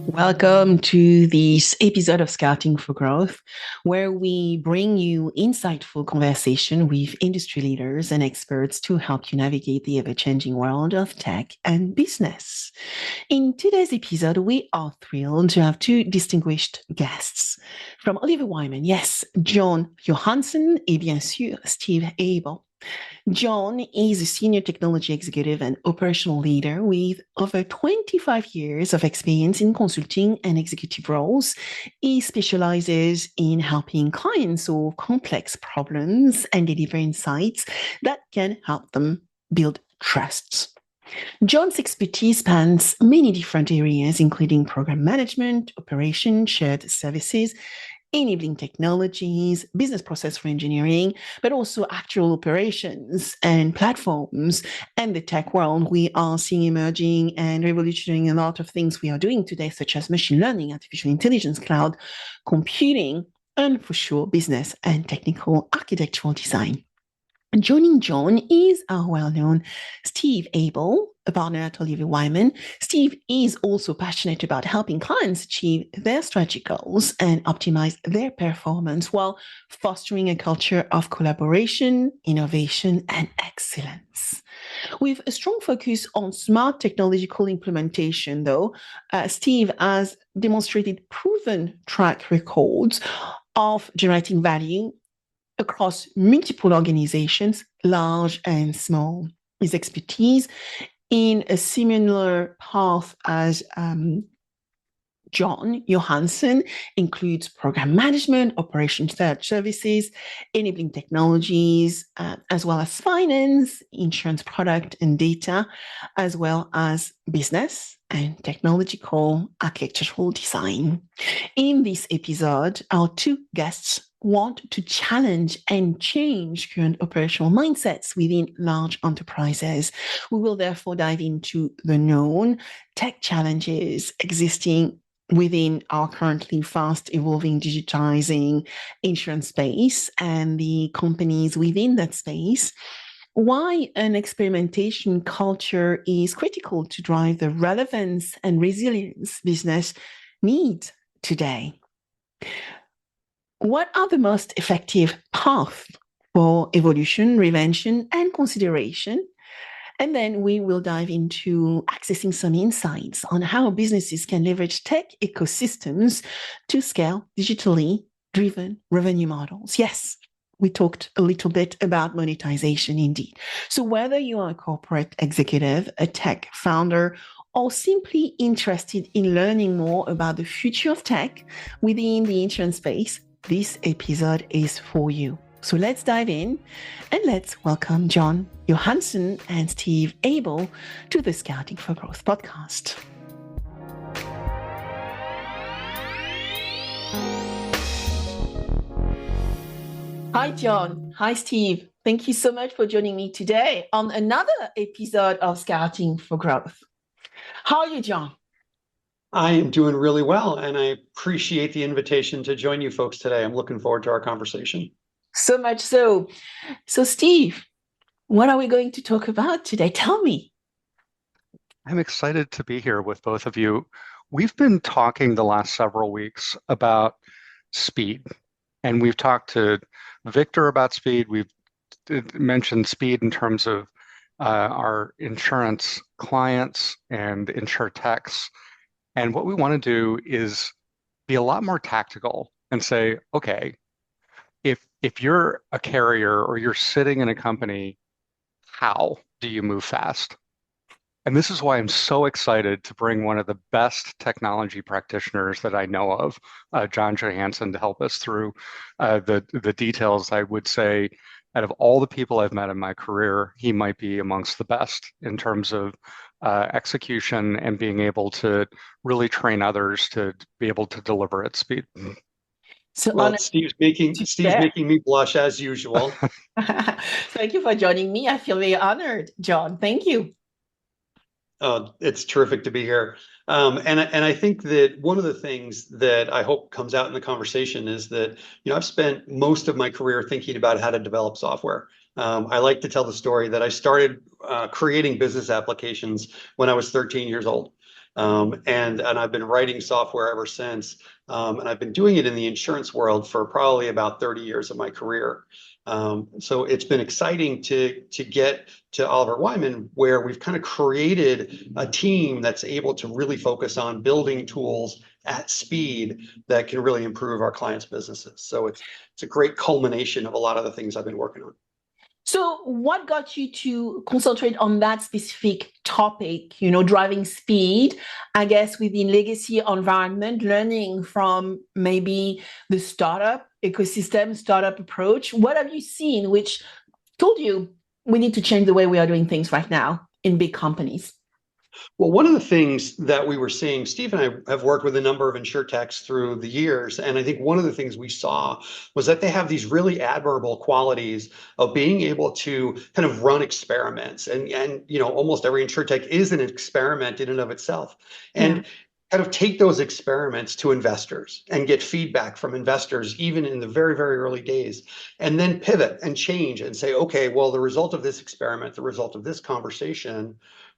Welcome to this episode of Scouting for Growth, where we bring you insightful conversation with industry leaders and experts to help you navigate the ever-changing world of tech and business. In today's episode, we are thrilled to have two distinguished guests. From Oliver Wyman, yes, John Johansen et bien sûr Steve Abel. John is a senior technology executive and operational leader with over 25 years of experience in consulting and executive roles. He specializes in helping clients solve complex problems and deliver insights that can help them build trust. John's expertise spans many different areas, including program management, operation, shared services, enabling technologies, business process reengineering, but also actual operations and platforms. And the tech world, we are seeing emerging and revolutionizing a lot of things we are doing today, such as machine learning, artificial intelligence, cloud computing, and for sure, business and technical architectural design. And joining John is our well-known Steve Abel, a partner at Oliver Wyman. Steve is also passionate about helping clients achieve their strategic goals and optimize their performance while fostering a culture of collaboration, innovation, and excellence. With a strong focus on smart technological implementation, though, Steve has demonstrated proven track records of generating value across multiple organizations, large and small. His expertise in a similar path as John Johansen includes program management, operations services, enabling technologies, as well as finance, insurance product and data, as well as business and technological architectural design. In this episode, our two guests want to challenge and change current operational mindsets within large enterprises. We will therefore dive into the known tech challenges existing within our currently fast evolving digitizing insurance space and the companies within that space, why an experimentation culture is critical to drive the relevance and resilience business needs today. What are the most effective paths for evolution, reinvention, and consideration? And then we will dive into accessing some insights on how businesses can leverage tech ecosystems to scale digitally driven revenue models. Yes, we talked a little bit about monetization indeed. So whether you are a corporate executive, a tech founder, or simply interested in learning more about the future of tech within the insurance space, this episode is for you. So let's dive in and let's welcome John Johansen and Steve Abel to the Scouting for Growth podcast. Hi, John. Hi, Steve. Thank you so much for joining me today on another episode of Scouting for Growth. How are you, John? I am doing really well, and I appreciate the invitation to join you folks today. I'm looking forward to our conversation. So much so. So, Steve, what are we going to talk about today? Tell me. I'm excited to be here with both of you. We've been talking the last several weeks about speed, and we've talked to Victor about speed. We've mentioned speed in terms of our insurance clients and insurtechs. And what we want to do is be a lot more tactical and say, okay, if you're a carrier or you're sitting in a company, how do you move fast? And this is why I'm so excited to bring one of the best technology practitioners that I know of, John Johansen, to help us through the details. I would say, out of all the people I've met in my career, he might be amongst the best in terms of execution and being able to really train others to be able to deliver at speed. So Well, Steve's making me blush as usual. Thank you for joining me. I feel very honored, John. Thank you. It's terrific to be here. And I think that one of the things that I hope comes out in the conversation is that, I've spent most of my career thinking about how to develop software. I like to tell the story that I started creating business applications when I was 13 years old. And I've been writing software ever since. And I've been doing it in the insurance world for probably about 30 years of my career. So it's been exciting to get to Oliver Wyman, where we've kind of created a team that's able to really focus on building tools at speed that can really improve our clients' businesses. So it's a great culmination of a lot of the things I've been working on. So what got you to concentrate on that specific topic, driving speed, I guess, within legacy environment, learning from maybe the startup ecosystem, startup approach? What have you seen which told you we need to change the way we are doing things right now in big companies? Well, one of the things that we were seeing, Steve and I have worked with a number of insurtechs through the years, and I think one of the things we saw was that they have these really admirable qualities of being able to kind of run experiments, and almost every insurtech is an experiment in and of itself, and kind of take those experiments to investors and get feedback from investors, even in the very, very early days, and then pivot and change and say, okay, well, the result of this experiment, the result of this conversation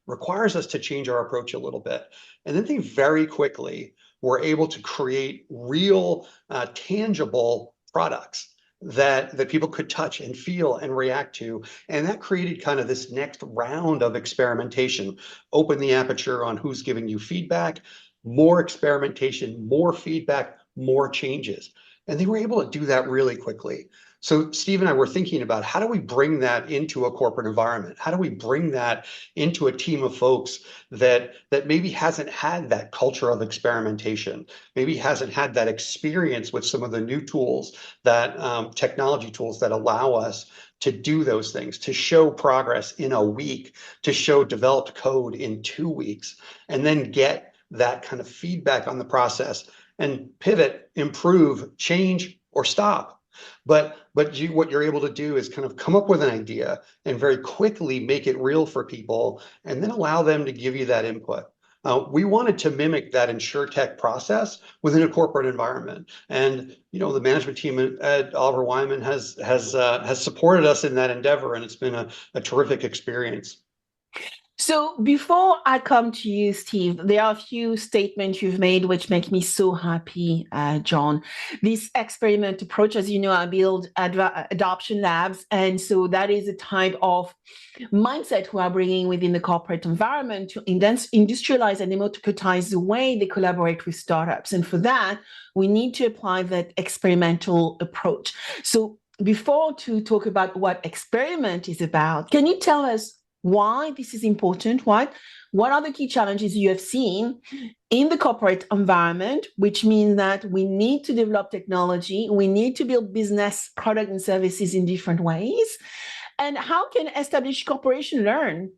requires us to change our approach a little bit. And then they very quickly were able to create real, tangible products that people could touch and feel and react to. And that created kind of this next round of experimentation. Open the aperture on who's giving you feedback, more experimentation, more feedback, more changes. And they were able to do that really quickly. So Steve and I were thinking about, how do we bring that into a corporate environment? How do we bring that into a team of folks that maybe hasn't had that culture of experimentation, maybe hasn't had that experience with some of the new tools, that technology tools that allow us to do those things, to show progress in a week, to show developed code in 2 weeks, and then get that kind of feedback on the process and pivot, improve, change, or stop. But what you're able to do is kind of come up with an idea and very quickly make it real for people, and then allow them to give you that input. We wanted to mimic that insurtech process within a corporate environment, and the management team at Oliver Wyman has supported us in that endeavor, and it's been a terrific experience. So before I come to you, Steve, there are a few statements you've made which make me so happy, John. This experiment approach, as you know, I build adoption labs. And so that is a type of mindset we are bringing within the corporate environment to industrialize and democratize the way they collaborate with startups. And for that, we need to apply that experimental approach. So before to talk about what experiment is about, can you tell us why this is important? What are the key challenges you have seen in the corporate environment, which means that we need to develop technology, we need to build business product and services in different ways? And how can established corporations learn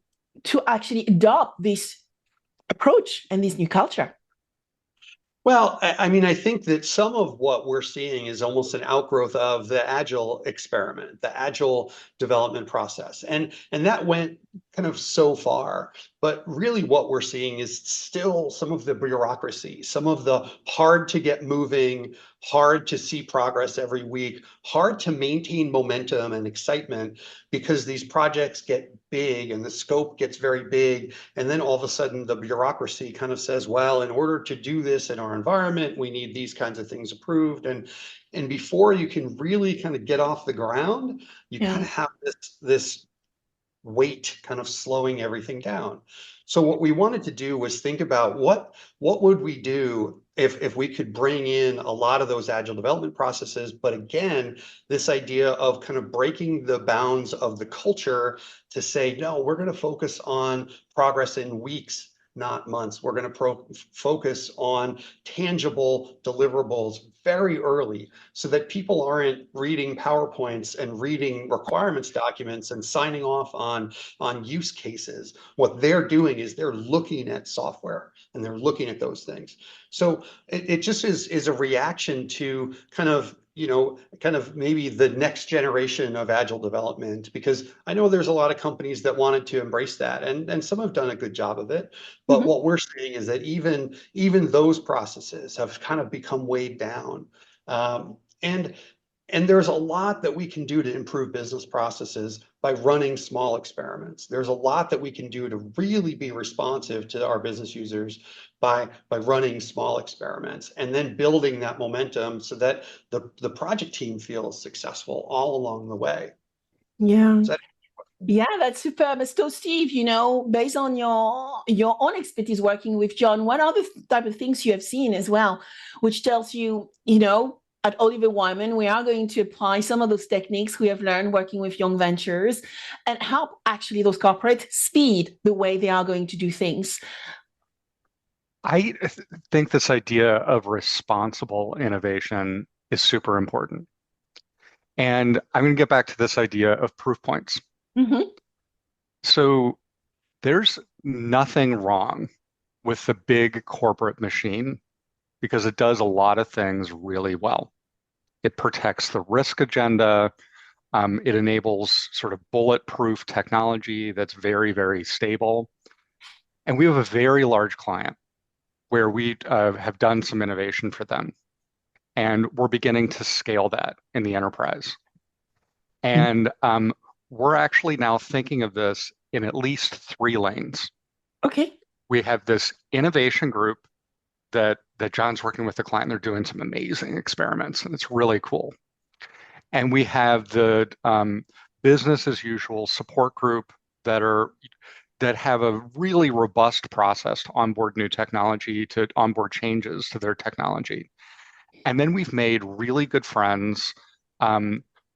to actually adopt this approach and this new culture? Well, I mean, I think that some of what we're seeing is almost an outgrowth of the agile experiment, the agile development process. And that went kind of so far. But really what we're seeing is still some of the bureaucracy, some of the hard to get moving, hard to see progress every week, hard to maintain momentum and excitement, because these projects get big and the scope gets very big. And then all of a sudden the bureaucracy kind of says, well, in order to do this in our environment, we need these kinds of things approved. And before you can really kind of get off the ground, you kind of have this weight kind of slowing everything down. So what we wanted to do was think about what would we do if we could bring in a lot of those agile development processes, but again, this idea of kind of breaking the bounds of the culture to say, no, we're going to focus on progress in weeks, not months. We're going to focus on tangible deliverables very early, so that people aren't reading PowerPoints and reading requirements documents and signing off on use cases. What they're doing is they're looking at software and they're looking at those things. So it just is a reaction to kind of kind of maybe the next generation of agile development, because I know there's a lot of companies that wanted to embrace that, and some have done a good job of it. But what we're seeing is that even those processes have kind of become weighed down. And there's a lot that we can do to improve business processes by running small experiments. There's a lot that we can do to really be responsive to our business users by running small experiments and then building that momentum so that the project team feels successful all along the way. Yeah. So Yeah, that's superb. So, Steve, based on your own expertise working with John, what are the type of things you have seen as well, which tells you, at Oliver Wyman, we are going to apply some of those techniques we have learned working with young ventures and help actually those corporates speed the way they are going to do things. I think this idea of responsible innovation is super important. And I'm going to get back to this idea of proof points. So there's nothing wrong with the big corporate machine because it does a lot of things really well. It protects the risk agenda. It enables sort of bulletproof technology that's very, very stable. And we have a very large client where we have done some innovation for them. And we're beginning to scale that in the enterprise. And we're actually now thinking of this in at least 3 lanes. Okay. We have this innovation group that John's working with the client. They're doing some amazing experiments, and it's really cool. And we have the business as usual support group that have a really robust process to onboard new technology, to onboard changes to their technology. And then we've made really good friends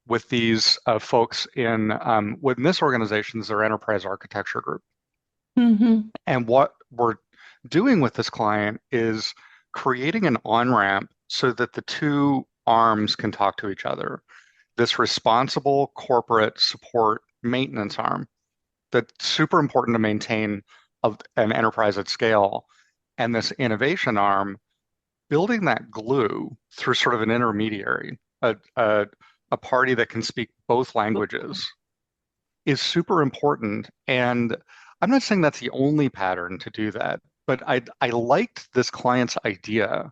with these folks within this organization is their enterprise architecture group. And what we're doing with this client is creating an on-ramp so that the 2 arms can talk to each other. This responsible corporate support maintenance arm that's super important to maintain an enterprise at scale, and this innovation arm, building that glue through sort of an intermediary, a party that can speak both languages, is super important. And I'm not saying that's the only pattern to do that, but I liked this client's idea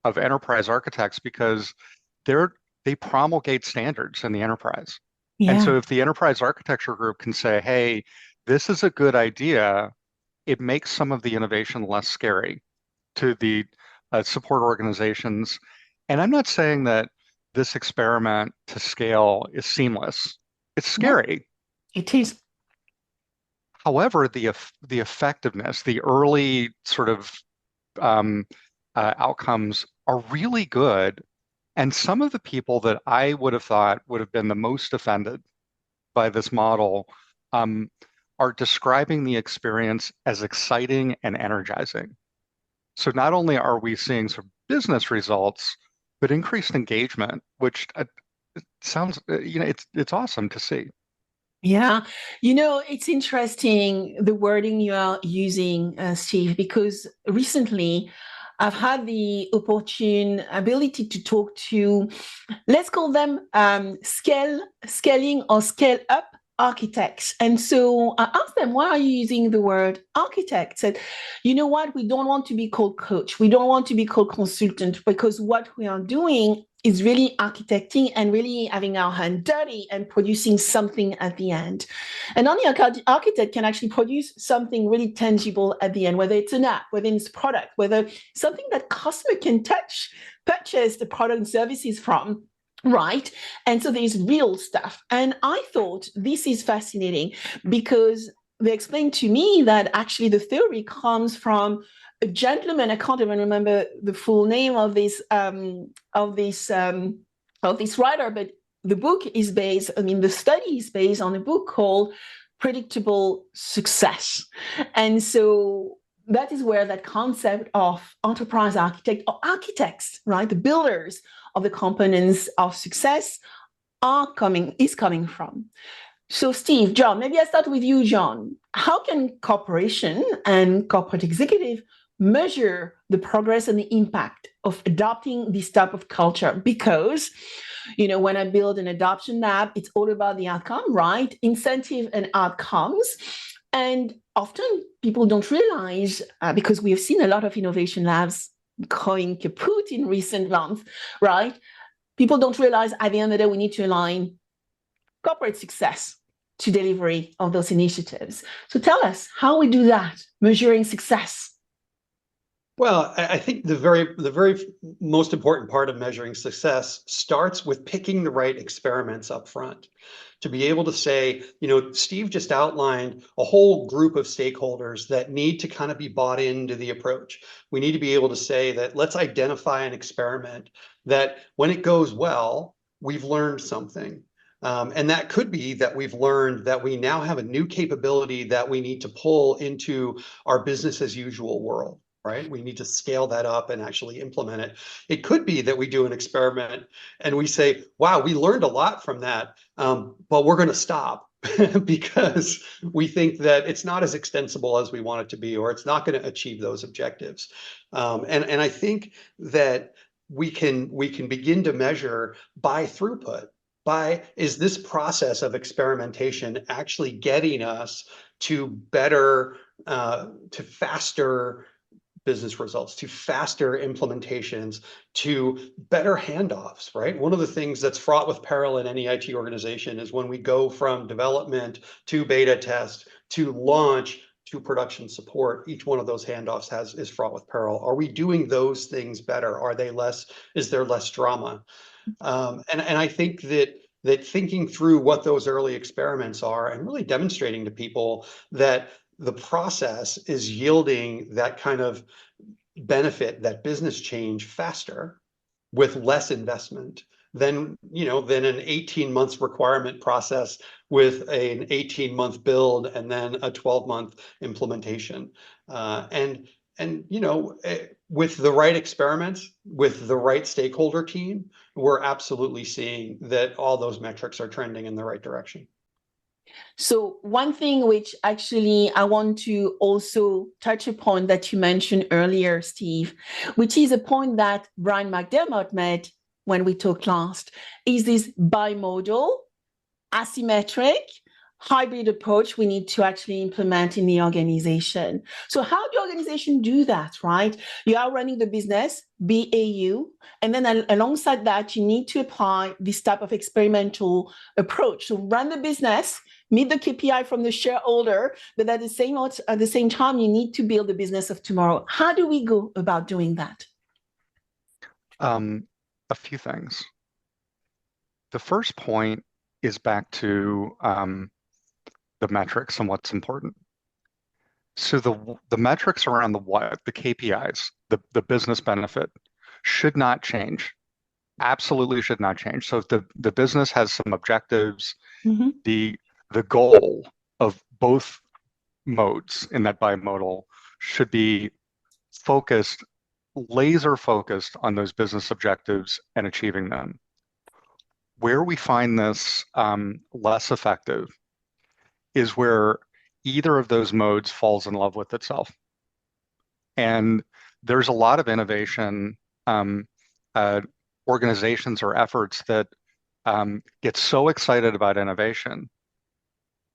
of enterprise architects because they promulgate standards in the enterprise. Yeah. And so if the enterprise architecture group can say, hey, this is a good idea, it makes some of the innovation less scary to the support organizations. And I'm not saying that this experiment to scale is seamless. It's scary. It is. However, the effectiveness, the early sort of outcomes are really good. And some of the people that I would have thought would have been the most offended by this model are describing the experience as exciting and energizing. So not only are we seeing some business results, but increased engagement, which sounds, it's awesome to see. Yeah. It's interesting the wording you are using, Steve, because recently I've had the ability to talk to, let's call them scaling or scale up architects. And so I asked them, why are you using the word architect? Said, you know what? We don't want to be called coach. We don't want to be called consultant, because what we are doing is really architecting and really having our hand dirty and producing something at the end. And only an architect can actually produce something really tangible at the end, whether it's an app, whether it's product, whether something that customer can touch, purchase the product and services from. Right. And so there's real stuff. And I thought this is fascinating because they explained to me that actually the theory comes from a gentleman. I can't even remember the full name of this writer, but the book is based, the study is based on a book called Predictable Success. And so that is where that concept of enterprise architect or architects, right, the builders of the components of success is coming from. So Steve, John, maybe I start with you, John. How can corporation and corporate executive measure the progress and the impact of adopting this type of culture? Because, when I build an adoption lab, it's all about the outcome, right? Incentive and outcomes. And often people don't realize, because we have seen a lot of innovation labs going kaput in recent months, right? People don't realize at the end of the day, we need to align corporate success to delivery of those initiatives. So tell us how we do that, measuring success. Well, I think the very most important part of measuring success starts with picking the right experiments up front. To be able to say, Steve just outlined a whole group of stakeholders that need to kind of be bought into the approach. We need to be able to say that let's identify an experiment that when it goes well, we've learned something. And that could be that we've learned that we now have a new capability that we need to pull into our business as usual world. Right? We need to scale that up and actually implement it. It could be that we do an experiment and we say, wow, we learned a lot from that, but we're going to stop because we think that it's not as extensible as we want it to be, or it's not going to achieve those objectives. And I think that we can begin to measure by throughput. Is this process of experimentation actually getting us to better, to faster business results, to faster implementations, to better handoffs, right? One of the things that's fraught with peril in any IT organization is when we go from development to beta test to launch to production support. Each one of those handoffs is fraught with peril. Are we doing those things better? Is there less drama? And I think that thinking through what those early experiments are and really demonstrating to people that the process is yielding that kind of benefit, that business change faster with less investment than an 18 months requirement process with an 18-month build and then a 12-month implementation. With the right experiments, with the right stakeholder team, we're absolutely seeing that all those metrics are trending in the right direction. So one thing which actually I want to also touch upon that you mentioned earlier, Steve, which is a point that Brian McDermott made when we talked last, is this bimodal, asymmetric, hybrid approach we need to actually implement in the organization. So how do organizations do that, right? You are running the business, BAU, and then alongside that, you need to apply this type of experimental approach. So run the business, meet the KPI from the shareholder, but at the same time, you need to build the business of tomorrow. How do we go about doing that? A few things. The first point is back to the metrics and what's important. So the metrics around the what, the KPIs, the business benefit should not change. Absolutely should not change. So if the business has some objectives, the goal of both modes in that bimodal should be laser focused on those business objectives and achieving them. Where we find this less effective is where either of those modes falls in love with itself. And there's a lot of innovation organizations or efforts that get so excited about innovation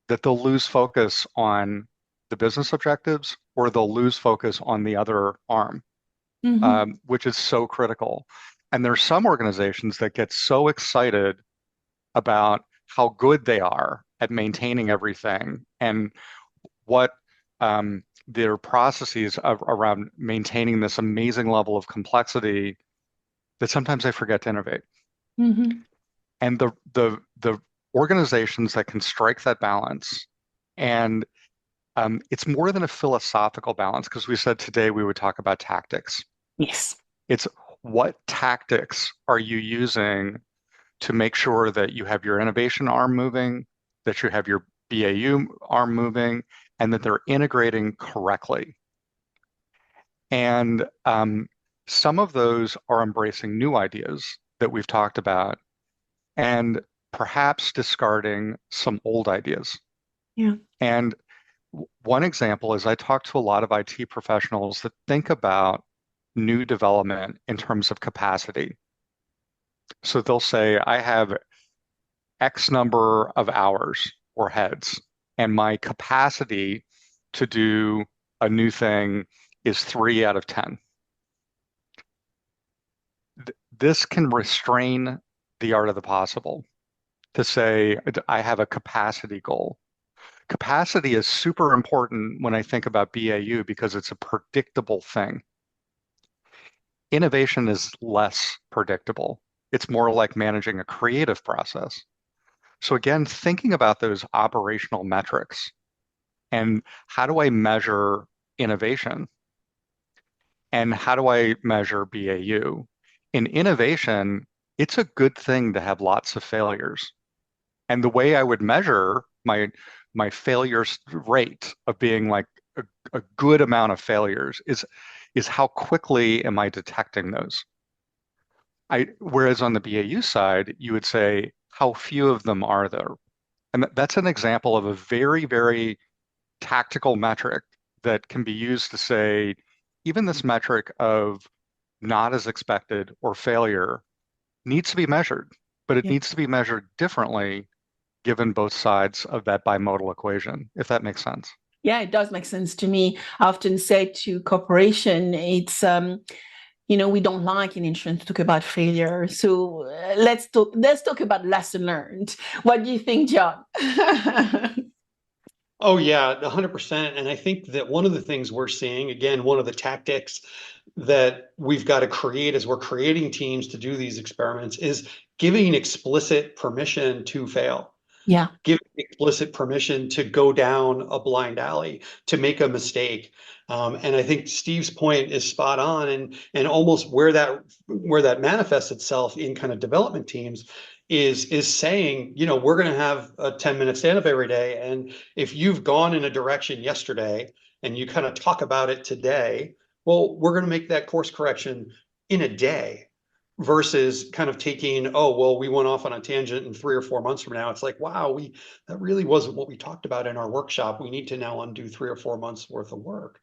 that they'll lose focus on the business objectives, or they'll lose focus on the other arm, which is so critical. And there's some organizations that get so excited about how good they are at maintaining everything and what their processes around maintaining this amazing level of complexity that sometimes they forget to innovate. And the organizations that can strike that balance, and it's more than a philosophical balance, because we said today we would talk about tactics. Yes. It's what tactics are you using to make sure that you have your innovation arm moving, that you have your BAU arm moving, and that they're integrating correctly. And some of those are embracing new ideas that we've talked about and perhaps discarding some old ideas. Yeah. And One example is I talk to a lot of IT professionals that think about new development in terms of capacity. So they'll say, I have X number of hours or heads, and my capacity to do a new thing is 3 out of 10. This can restrain the art of the possible to say, I have a capacity goal. Capacity is super important when I think about BAU because it's a predictable thing. Innovation is less predictable. It's more like managing a creative process. So again, thinking about those operational metrics and how do I measure innovation and how do I measure BAU? In innovation, it's a good thing to have lots of failures. And the way I would measure my failures rate of being like a good amount of failures is how quickly am I detecting those? Whereas on the BAU side, you would say, how few of them are there? And that's an example of a very, very tactical metric that can be used to say, even this metric of not as expected or failure needs to be measured, but it Yeah. needs to be measured differently given both sides of that bimodal equation, if that makes sense. Yeah, it does make sense to me. I often say to corporation, it's we don't like in insurance to talk about failure. So let's talk about lesson learned. What do you think, John? Oh yeah, 100%. And I think that one of the things we're seeing, again, one of the tactics that we've got to create as we're creating teams to do these experiments is giving explicit permission to fail. Yeah. Give explicit permission to go down a blind alley, to make a mistake. And I think Steve's point is spot on, and almost where that manifests itself in kind of development teams is saying, we're going to have a 10-minute stand up every day. And if you've gone in a direction yesterday and you kind of talk about it today, well, we're going to make that course correction in a day versus kind of taking, oh, well, we went off on a tangent and 3 or 4 months from now, it's like, wow, that really wasn't what we talked about in our workshop. We need to now undo 3 or 4 months worth of work.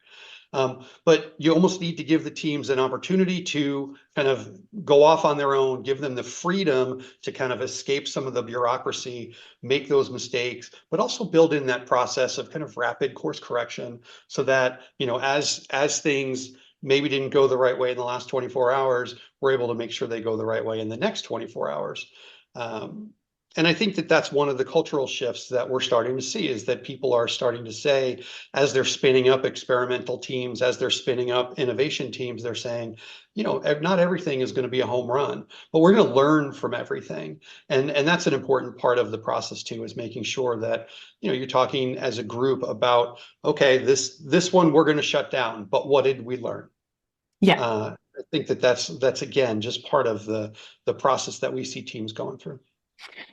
But you almost need to give the teams an opportunity to kind of go off on their own, give them the freedom to kind of escape some of the bureaucracy, make those mistakes, but also build in that process of kind of rapid course correction so that, as things maybe didn't go the right way in the last 24 hours, we're able to make sure they go the right way in the next 24 hours. And I think that that's one of the cultural shifts that we're starting to see is that people are starting to say, as they're spinning up experimental teams, as they're spinning up innovation teams, they're saying, not everything is going to be a home run, but we're going to learn from everything. And that's an important part of the process too, is making sure that, you're talking as a group about, okay, this one we're going to shut down, but what did we learn? Yeah. I think that's again, just part of the process that we see teams going through.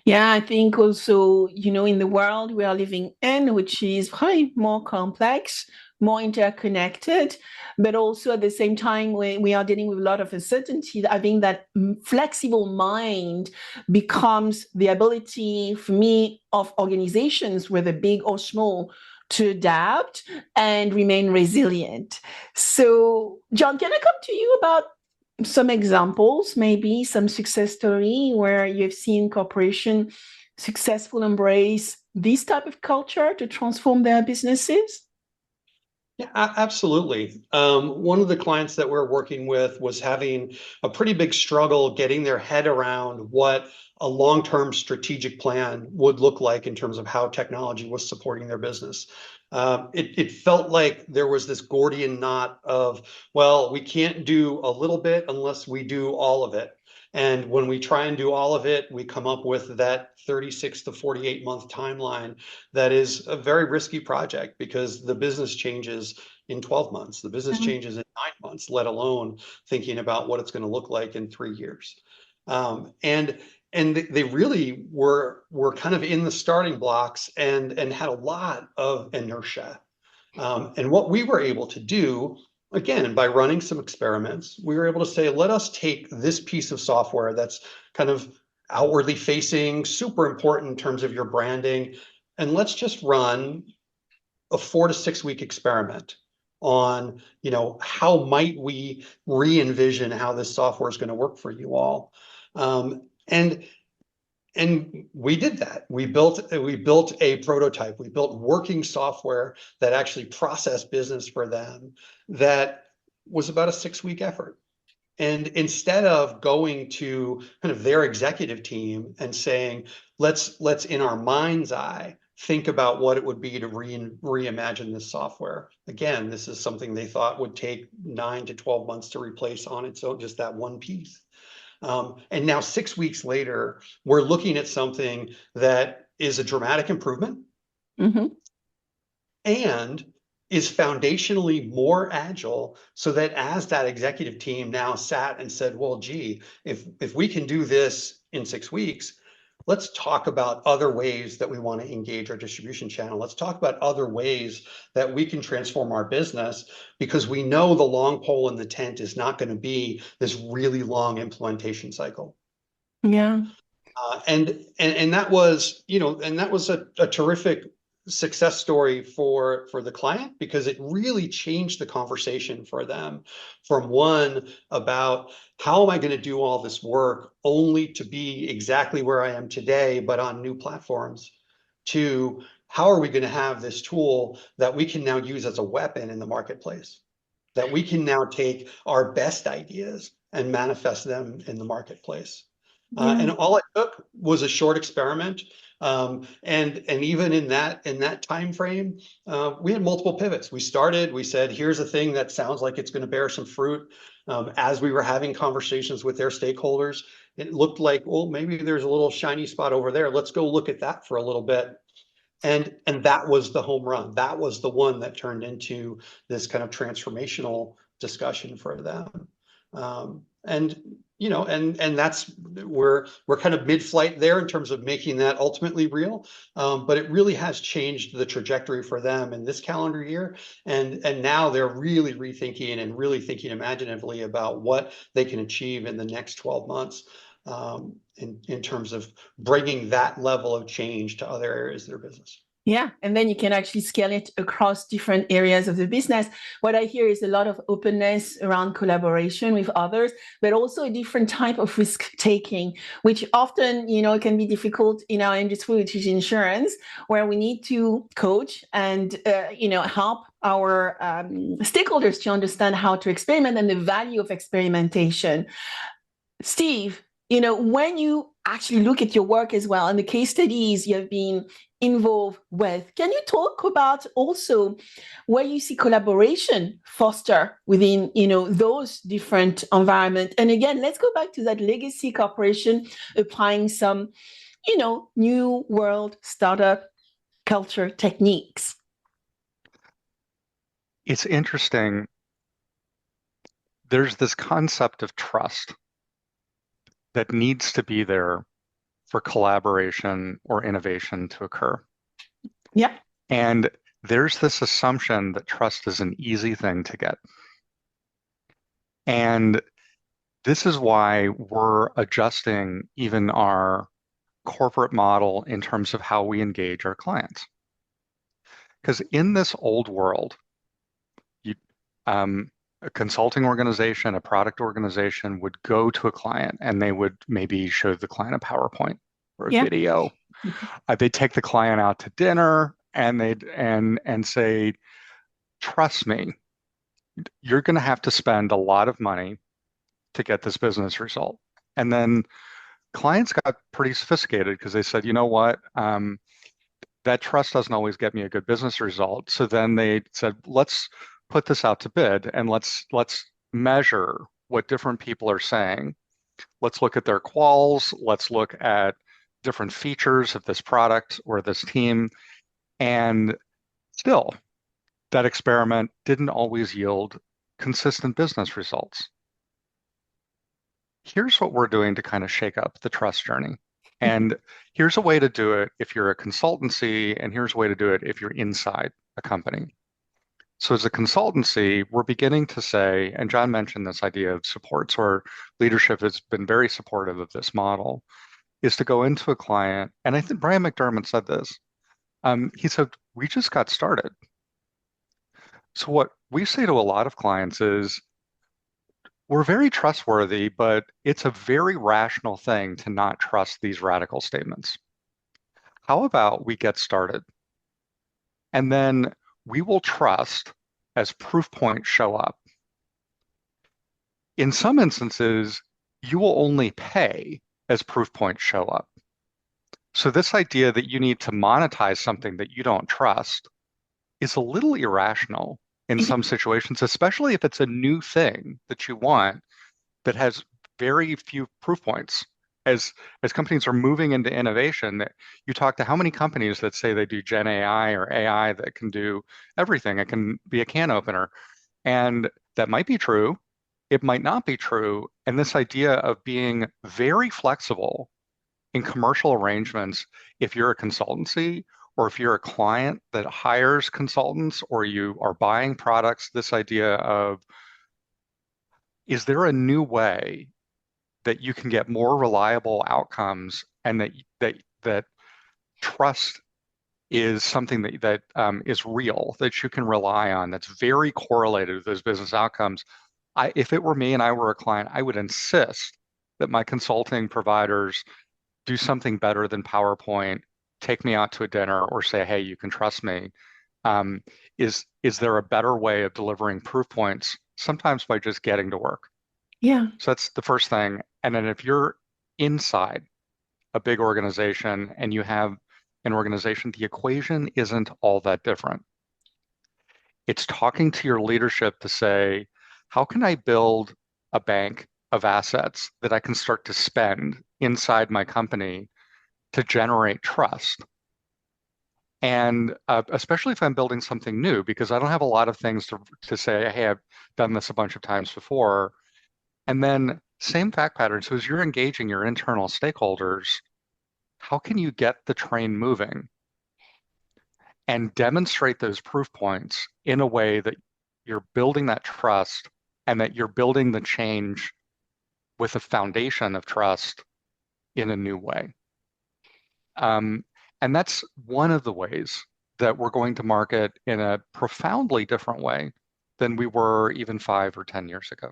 Yeah, I think also, in the world we are living in, which is probably more complex, more interconnected, but also at the same time, we are dealing with a lot of uncertainty. I think that flexible mind becomes the ability for me of organizations, whether big or small, to adapt and remain resilient. So, John, can I come to you about some examples, maybe some success story where you've seen corporation successful embrace this type of culture to transform their businesses? Yeah, absolutely. One of the clients that we're working with was having a pretty big struggle getting their head around what a long-term strategic plan would look like in terms of how technology was supporting their business. It felt like there was this Gordian knot of, well, we can't do a little bit unless we do all of it. And when we try and do all of it, we come up with that 36 to 48 month timeline that is a very risky project because the business changes in 12 months. The business changes in 9 months, let alone thinking about what it's going to look like in 3 years. And they really were kind of in the starting blocks and had a lot of inertia. And what we were able to do, again, by running some experiments, we were able to say, let us take this piece of software that's kind of outwardly facing, super important in terms of your branding, and let's just run a 4 to 6 week experiment on, how might we re-envision how this software is going to work for you all. And we did that. We built a prototype. We built working software that actually processed business for them. That was about a 6 week effort. And instead of going to kind of their executive team and saying, let's in our mind's eye think about what it would be to reimagine this software. Again, this is something they thought would take 9 to 12 months to replace on its own, just that one piece. And now 6 weeks later, we're looking at something that is a dramatic improvement and is foundationally more agile, so that as that executive team now sat and said, well, gee, if we can do this in 6 weeks, let's talk about other ways that we want to engage our distribution channel. Let's talk about other ways that we can transform our business, because we know the long pole in the tent is not going to be this really long implementation cycle. Yeah. And that was, a terrific success story for the client, because it really changed the conversation for them from one about how am I going to do all this work only to be exactly where I am today, but on new platforms, to how are we going to have this tool that we can now use as a weapon in the marketplace, that we can now take our best ideas and manifest them in the marketplace. And all it took was a short experiment. And even in that time frame, we had multiple pivots. We said, here's a thing that sounds like it's going to bear some fruit. As we were having conversations with their stakeholders, it looked like, well, maybe there's a little shiny spot over there. Let's go look at that for a little bit. And that was the home run. That was the one that turned into this kind of transformational discussion for them. And that's we're kind of mid-flight there in terms of making that ultimately real. But it really has changed the trajectory for them in this calendar year. And now they're really rethinking and really thinking imaginatively about what they can achieve in the next 12 months. In terms of bringing that level of change to other areas of their business. Yeah, and then you can actually scale it across different areas of the business. What I hear is a lot of openness around collaboration with others, but also a different type of risk taking, which often, can be difficult in our industry, which is insurance, where we need to coach and, help our stakeholders to understand how to experiment and the value of experimentation. Steve, when you actually look at your work as well and the case studies you have been involved with, can you talk about also where you see collaboration foster within, those different environments? And again, let's go back to that legacy corporation applying some, new world startup culture techniques. It's interesting. There's this concept of trust that needs to be there for collaboration or innovation to occur. Yeah. And there's this assumption that trust is an easy thing to get. And this is why we're adjusting even our corporate model in terms of how we engage our clients. Because in this old world, a consulting organization, a product organization would go to a client and they would maybe show the client a PowerPoint or a video. They'd take the client out to dinner and they'd say, trust me, you're going to have to spend a lot of money to get this business result. And then clients got pretty sophisticated because they said, you know what, that trust doesn't always get me a good business result. So then they said, let's put this out to bid and let's measure what different people are saying. Let's look at their quals. Let's look at different features of this product or this team. And still, that experiment didn't always yield consistent business results. Here's what we're doing to kind of shake up the trust journey. And here's a way to do it if you're a consultancy, and here's a way to do it if you're inside a company. So as a consultancy, we're beginning to say, and John mentioned this idea of support, so our leadership has been very supportive of this model, is to go into a client, and I think Brian McDermott said this. He said, we just got started. So what we say to a lot of clients is we're very trustworthy, but it's a very rational thing to not trust these radical statements. How about we get started? And then we will trust as proof points show up. In some instances, you will only pay as proof points show up. So this idea that you need to monetize something that you don't trust is a little irrational in some situations, especially if it's a new thing that you want that has very few proof points. As companies are moving into innovation, that you talk to how many companies that say they do Gen AI or AI that can do everything. It can be a can opener. And that might be true. It might not be true. And this idea of being very flexible in commercial arrangements, if you're a consultancy or if you're a client that hires consultants or you are buying products, this idea of, is there a new way that you can get more reliable outcomes and that trust is something that is real, that you can rely on, that's very correlated with those business outcomes. If it were me and I were a client, I would insist that my consulting providers do something better than PowerPoint, take me out to a dinner, or say, hey, you can trust me. Um, is there a better way of delivering proof points, sometimes by just getting to work? Yeah. So that's the first thing. And then if you're inside a big organization and you have an organization, the equation isn't all that different. It's talking to your leadership to say, how can I build a bank of assets that I can start to spend inside my company to generate trust? And especially if I'm building something new, because I don't have a lot of things to say, hey, I've done this a bunch of times before. And then same fact pattern. So as you're engaging your internal stakeholders, how can you get the train moving and demonstrate those proof points in a way that you're building that trust and that you're building the change with a foundation of trust in a new way? Um, and that's one of the ways that we're going to market in a profoundly different way than we were even 5 or 10 years ago.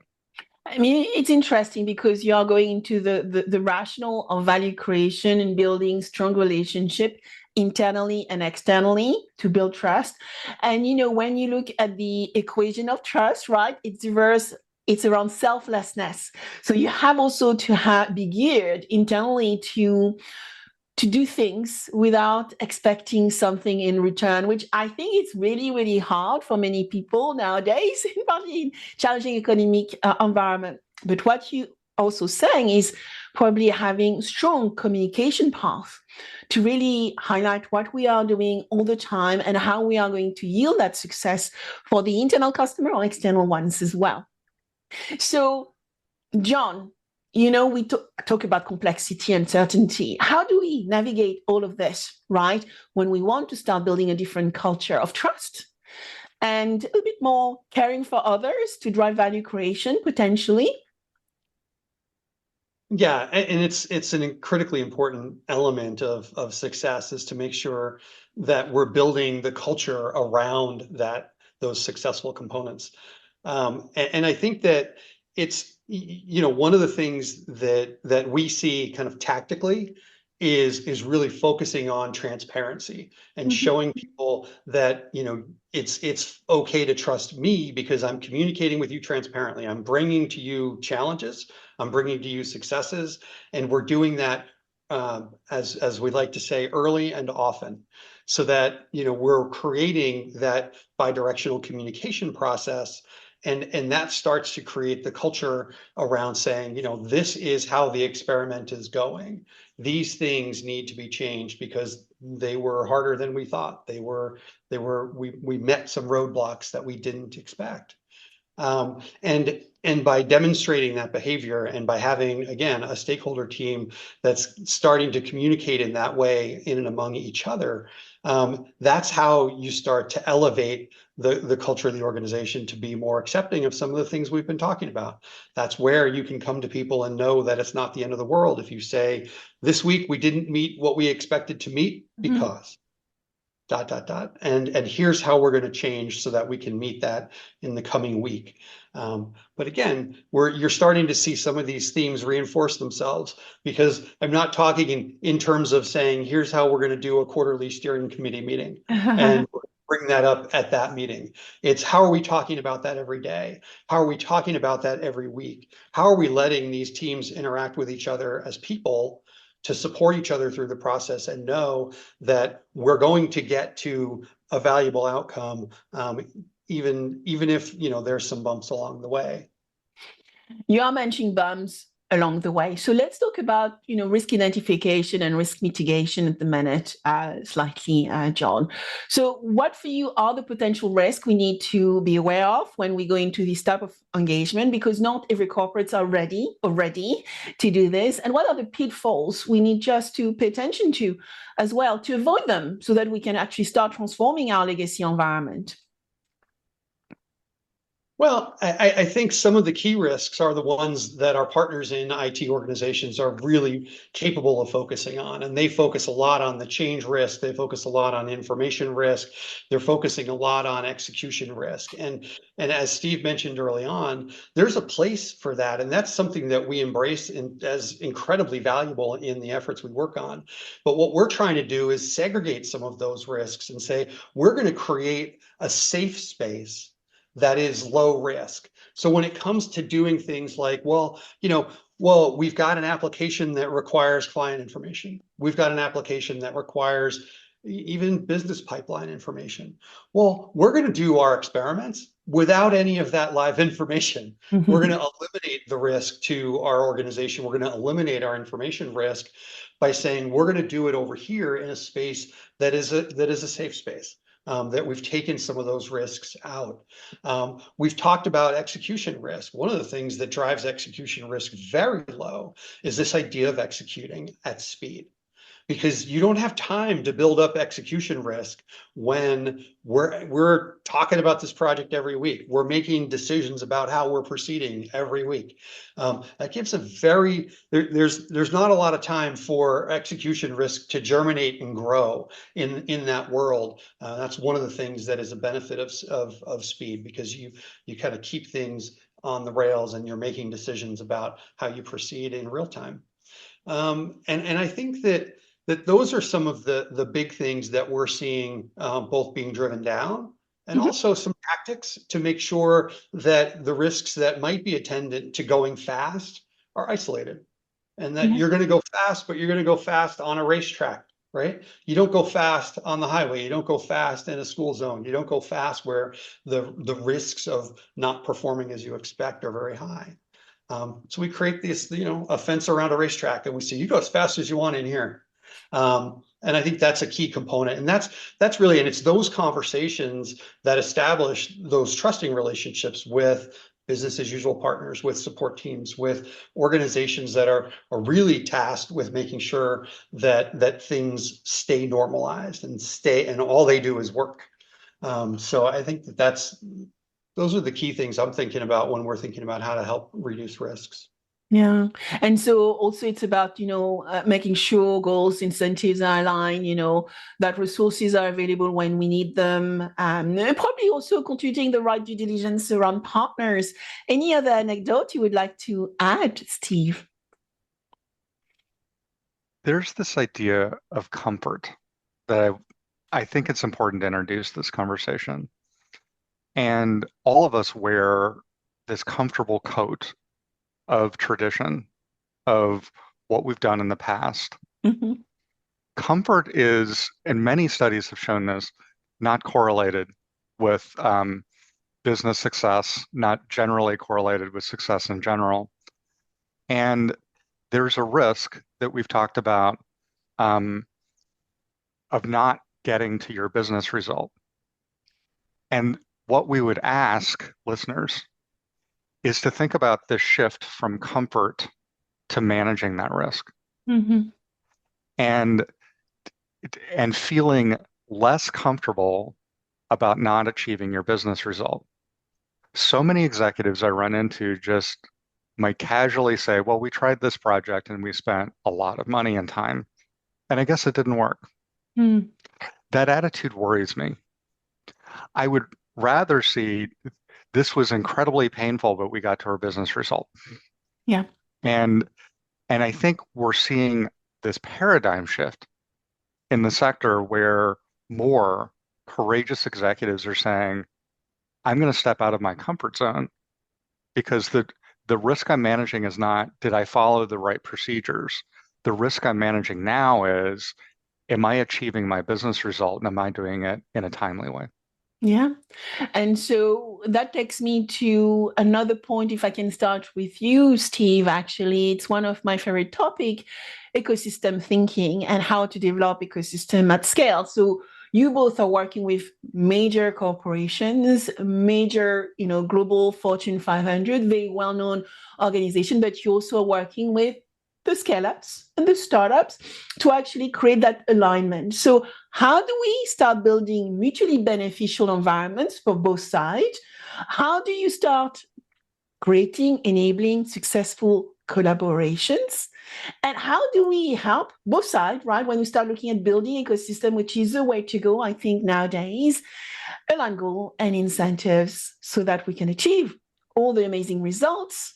I mean, it's interesting because you are going into the rational of value creation and building strong relationship internally and externally to build trust. And, when you look at the equation of trust, right, it's around selflessness. So you have also to be geared internally to do things without expecting something in return, which I think it's really, really hard for many people nowadays, partly in challenging economic environment. But what you also saying is probably having strong communication path to really highlight what we are doing all the time and how we are going to yield that success for the internal customer or external ones as well. So, John, we talk about complexity and uncertainty. How do we navigate all of this, right? When we want to start building a different culture of trust and a bit more caring for others to drive value creation potentially? Yeah, and it's an critically important element of success is to make sure that we're building the culture around those successful components. And I think that it's one of the things that we see kind of tactically is really focusing on transparency and showing people that it's okay to trust me because I'm communicating with you transparently. I'm bringing to you challenges. I'm bringing to you successes, and we're doing that as we like to say, early and often, so that we're creating that bidirectional communication process. And that starts to create the culture around saying, this is how the experiment is going. These things need to be changed because they were harder than we thought. We met some roadblocks that we didn't expect. And by demonstrating that behavior and by having, again, a stakeholder team that's starting to communicate in that way in and among each other, that's how you start to elevate the culture of the organization to be more accepting of some of the things we've been talking about. That's where you can come to people and know that it's not the end of the world if you say, this week we didn't meet what we expected to meet because. And here's how we're going to change so that we can meet that in the coming week. But again, you're starting to see some of these themes reinforce themselves, because I'm not talking in terms of saying, here's how we're going to do a quarterly steering committee meeting and bring that up at that meeting. It's how are we talking about that every day? How are we talking about that every week? How are we letting these teams interact with each other as people to support each other through the process and know that we're going to get to a valuable outcome, even if there's some bumps along the way. You are mentioning bumps along the way. So let's talk about, risk identification and risk mitigation at the minute, slightly, John. So what for you are the potential risks we need to be aware of when we go into this type of engagement? Because not every corporates are ready to do this. And what are the pitfalls we need just to pay attention to as well, to avoid them so that we can actually start transforming our legacy environment? Well, I think some of the key risks are the ones that our partners in IT organizations are really capable of focusing on. And they focus a lot on the change risk. They focus a lot on information risk. They're focusing a lot on execution risk. And as Steve mentioned early on, there's a place for that. And that's something that we embrace as incredibly valuable in the efforts we work on. But what we're trying to do is segregate some of those risks and say, we're going to create a safe space that is low risk. So when it comes to doing things like, well, we've got an application that requires client information. We've got an application that requires even business pipeline information. Well, we're going to do our experiments without any of that live information. Mm-hmm. We're going to eliminate the risk to our organization. We're going to eliminate our information risk by saying we're going to do it over here in a space that is a safe space. That we've taken some of those risks out. We've talked about execution risk. One of the things that drives execution risk very low is this idea of executing at speed, because you don't have time to build up execution risk when we're talking about this project every week. We're making decisions about how we're proceeding every week. That gives there's not a lot of time for execution risk to germinate and grow in that world. That's one of the things that is a benefit of speed, because you kind of keep things on the rails and you're making decisions about how you proceed in real time. And I think that those are some of the big things that we're seeing, both being driven down, and also some tactics to make sure that the risks that might be attendant to going fast are isolated, and that you're going to go fast, but you're going to go fast on a racetrack, right? You don't go fast on the highway. You don't go fast in a school zone. You don't go fast where the risks of not performing as you expect are very high. So we create this, a fence around a racetrack, and we say, you go as fast as you want in here. And I think that's a key component. And that's really, and it's those conversations that establish those trusting relationships with business as usual partners, with support teams, with organizations that are really tasked with making sure that things stay normalized and all they do is work. So I think those are the key things I'm thinking about when we're thinking about how to help reduce risks. Yeah. And so also it's about, making sure goals, incentives are aligned, that resources are available when we need them. And probably also contributing the right due diligence around partners. Any other anecdote you would like to add, Steve? There's this idea of comfort that I think it's important to introduce this conversation. And all of us wear this comfortable coat of tradition, of what we've done in the past. Mm-hmm. Comfort is, and many studies have shown this, not correlated with business success, not generally correlated with success in general. And there's a risk that we've talked about of not getting to your business result. And what we would ask listeners is to think about this shift from comfort to managing that risk. Mm-hmm. And feeling less comfortable about not achieving your business result. So many executives I run into just might casually say, well, we tried this project and we spent a lot of money and time, and I guess it didn't work. Mm. that attitude worries me. I would rather see this was incredibly painful, but we got to our business result. Yeah. And and I think we're seeing this paradigm shift in the sector where more courageous executives are saying, I'm going to step out of my comfort zone because the risk I'm managing is not, did I follow the right procedures? The risk I'm managing now is, am I achieving my business result and am I doing it in a timely way? Yeah. And so that takes me to another point. If I can start with you, Steve, actually, it's one of my favorite topic, ecosystem thinking and how to develop ecosystem at scale. So you both are working with major corporations, major, global Fortune 500, very well-known organization, but you also are working with the scale-ups and the startups to actually create that alignment. So how do we start building mutually beneficial environments for both sides? How do you start creating, enabling successful collaborations? And how do we help both sides, right? When we start looking at building ecosystem, which is the way to go, I think nowadays, align goal and incentives so that we can achieve all the amazing results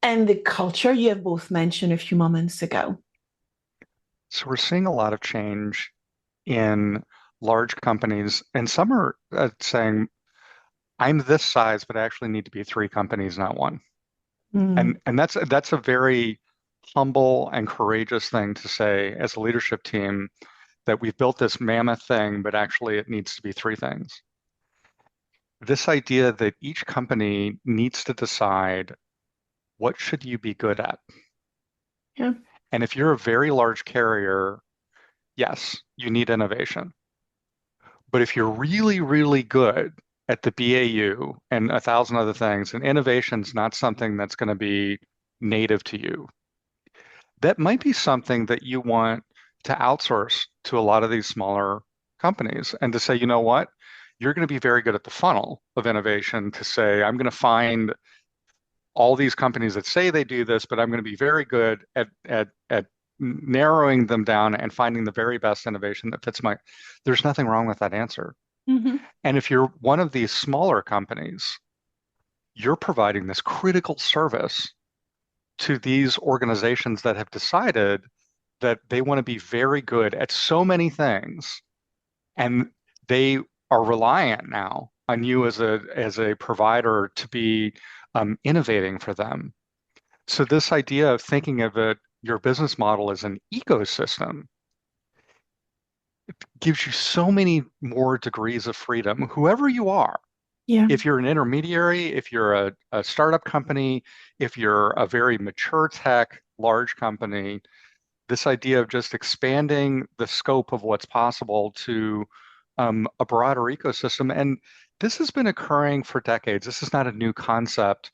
and the culture you have both mentioned a few moments ago. So we're seeing a lot of change in large companies, and some are saying, I'm this size, but I actually need to be three companies, not one. Mm, And that's a very humble and courageous thing to say as a leadership team that we've built this mammoth thing, but actually it needs to be three things. This idea that each company needs to decide what should you be good at. yeah. And if you're a very large carrier, yes, you need innovation. But if you're really, really good at the BAU and a thousand other things, and innovation's not something that's going to be native to you, that might be something that you want to outsource to a lot of these smaller companies and to say, you know what, you're going to be very good at the funnel of innovation to say, I'm going to find all these companies that say they do this, but I'm going to be very good at narrowing them down and finding the very best innovation that fits my. There's nothing wrong with that answer. Mm-hmm. And if you're one of these smaller companies, you're providing this critical service to these organizations that have decided that they want to be very good at so many things, and they are reliant now on you as a provider to be innovating for them. So this idea of thinking of your business model as an ecosystem gives you so many more degrees of freedom, whoever you are. Yeah. If you're an intermediary, if you're a startup company, if you're a very mature tech, large company, this idea of just expanding the scope of what's possible to a broader ecosystem. And this has been occurring for decades. This is not a new concept,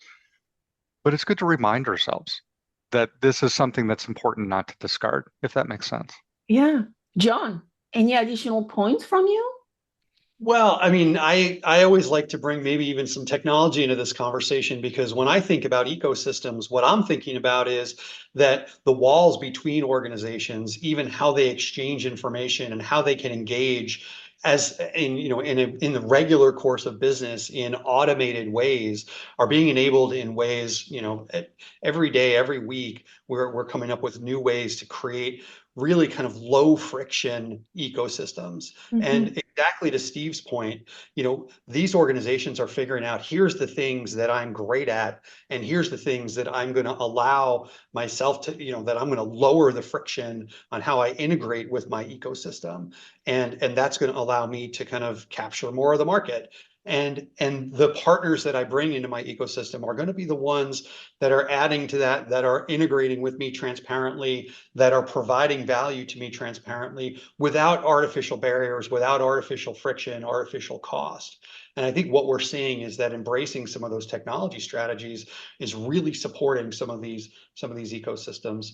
but it's good to remind ourselves that this is something that's important not to discard, if that makes sense. Yeah. John, any additional points from you? Well, I mean, I always like to bring maybe even some technology into this conversation because when I think about ecosystems, what I'm thinking about is that the walls between organizations, even how they exchange information and how they can engage as in in the regular course of business in automated ways are being enabled in ways, every day, every week, we're coming up with new ways to create really kind of low friction ecosystems. And Mm-hmm. exactly to Steve's point, these organizations are figuring out here's the things that I'm great at, and here's the things that I'm going to allow myself to, that I'm going to lower the friction on how I integrate with my ecosystem. And that's going to allow me to kind of capture more of the market. And the partners that I bring into my ecosystem are going to be the ones that are adding to that are integrating with me transparently, that are providing value to me transparently without artificial barriers, without artificial friction, artificial cost. And I think what we're seeing is that embracing some of those technology strategies is really supporting some of these ecosystems,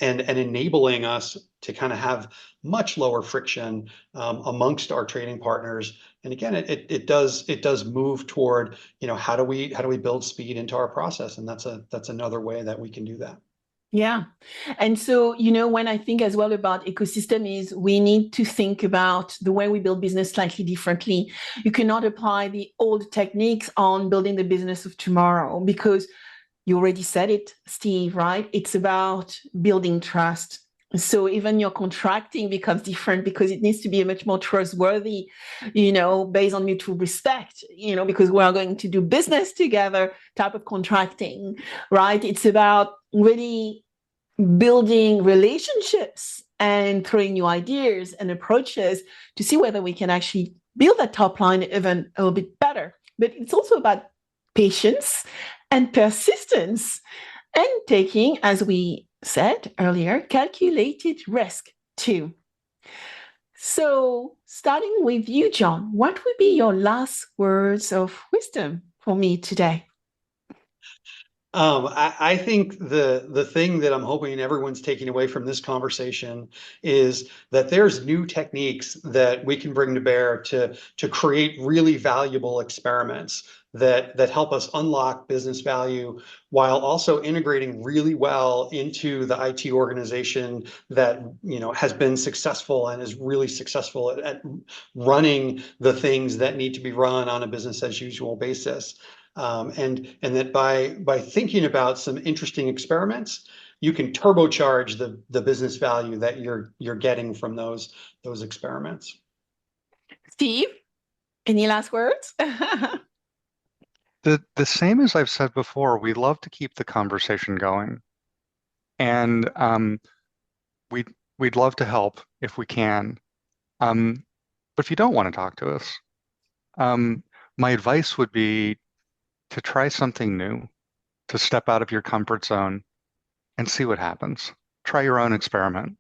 and enabling us to kind of have much lower friction amongst our trading partners. And again, it does move toward, how do we build speed into our process, and that's another way that we can do that. Yeah. And so, when I think as well about ecosystem is we need to think about the way we build business slightly differently. You cannot apply the old techniques on building the business of tomorrow because you already said it, Steve, right? It's about building trust. So even your contracting becomes different because it needs to be a much more trustworthy, based on mutual respect, because we are going to do business together type of contracting, right? It's about really building relationships and throwing new ideas and approaches to see whether we can actually build that top line even a little bit better. But it's also about patience and persistence and taking, as we said earlier, calculated risk too. So, starting with you, John, what would be your last words of wisdom for me today? I think the thing that I'm hoping everyone's taking away from this conversation is that there's new techniques that we can bring to bear to create really valuable experiments that help us unlock business value while also integrating really well into the IT organization that has been successful and is really successful at running the things that need to be run on a business as usual basis. And that by thinking about some interesting experiments, you can turbocharge the business value that you're getting from those experiments. Steve, any last words? The same as I've said before, we love to keep the conversation going. And we'd love to help if we can. But if you don't want to talk to us, my advice would be to try something new, to step out of your comfort zone and see what happens. Try your own experiment.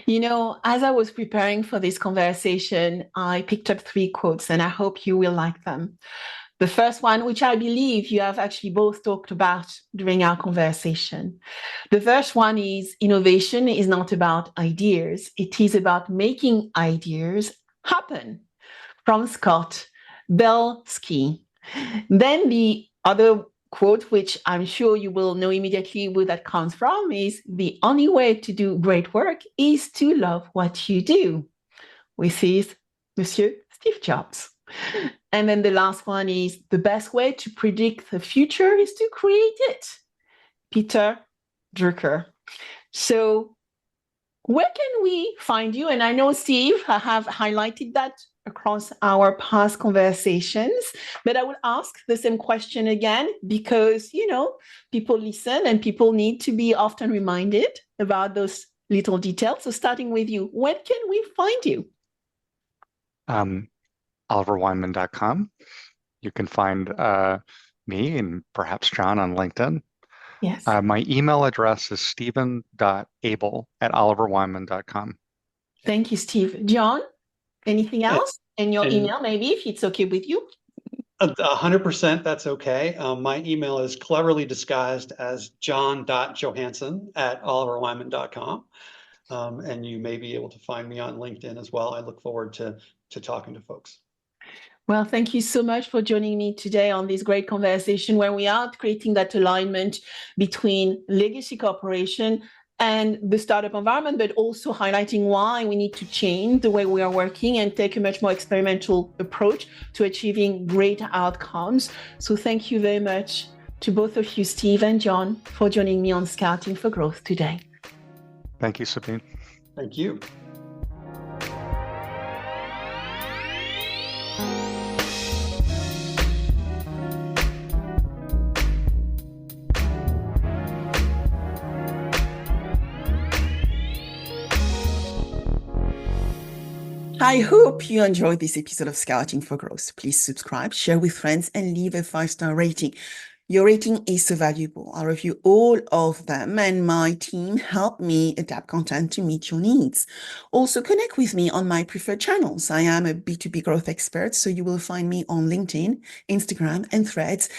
As I was preparing for this conversation, I picked up 3 quotes and I hope you will like them. The first one, which I believe you have actually both talked about during our conversation. The first one is innovation is not about ideas. It is about making ideas happen. From Scott Belsky. Then the other quote, which I'm sure you will know immediately where that comes from, is the only way to do great work is to love what you do. This is Monsieur Steve Jobs. And then the last one is the best way to predict the future is to create it. Peter Drucker. So where can we find you? And I know, Steve, I have highlighted that across our past conversations, but I will ask the same question again because, people listen and people need to be often reminded about those little details. So starting with you, where can we find you? OliverWyman.com. You can find me and perhaps John on LinkedIn. Yes. My email address is steven.abel@oliverwyman.com. Thank you, Steve. John, anything else? And your email, maybe, if it's okay with you? 100%, that's okay. My email is cleverly disguised as john.johansen@oliverwyman.com. And you may be able to find me on LinkedIn as well. I look forward to talking to folks. Well, thank you so much for joining me today on this great conversation where we are creating that alignment between legacy corporation and the startup environment, but also highlighting why we need to change the way we are working and take a much more experimental approach to achieving great outcomes. So thank you very much to both of you, Steve and John, for joining me on Scouting for Growth today. Thank you, Sabine. Thank you. I hope you enjoyed this episode of Scouting for Growth. Please subscribe, share with friends, and leave a 5-star rating. Your rating is so valuable. I review all of them, and my team help me adapt content to meet your needs. Also, connect with me on my preferred channels. I am a B2B growth expert, so you will find me on LinkedIn, Instagram, and Threads,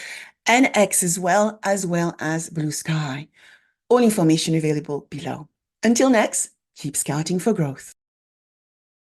and X as well as Blue Sky. All information available below. Until next, keep scouting for growth.